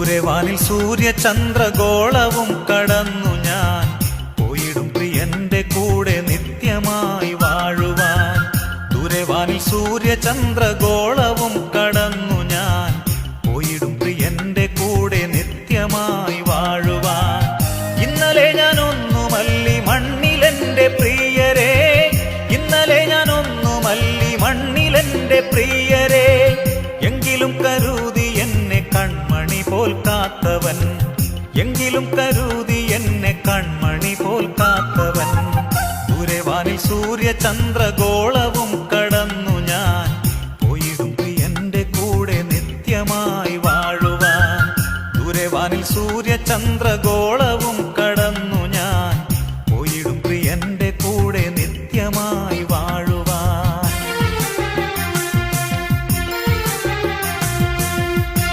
ദൂരവാനിൽ സൂര്യചന്ദ്രഗോളവും കടന്നു ഞാൻ പോയിടും പ്രിയന്റെ കൂടെ നിത്യമായി വാഴുവാൻ. ദൂരവാനിൽ സൂര്യചന്ദ്രഗോളവും കടന്നു ഞാൻ പോയിടും പ്രിയന്റെ കൂടെ നിത്യമായി വാഴുവാൻ. ഇന്നലെ ഞാൻ ഒന്നുമല്ലി മണ്ണിലെന്റെ പ്രിയരെ, ഇന്നലെ ഞാൻ ഒന്നുമല്ലി മണ്ണിലെന്റെ പ്രിയരെ, എങ്കിലും കരുതി എന്നെ കൺമണി പോൽ കാത്തവൻ, എങ്കിലും കരുതി എന്നെ കൺമണി പോൽ കാത്തവൻ. ദൂരവാനിൽ സൂര്യചന്ദ്രഗോളവും കടന്നു ഞാൻ പോയിടും പ്രിയന്റെ കൂടെ നിത്യമായി വാഴുവാൻ. ദൂരവാനിൽ സൂര്യചന്ദ്രഗോളവും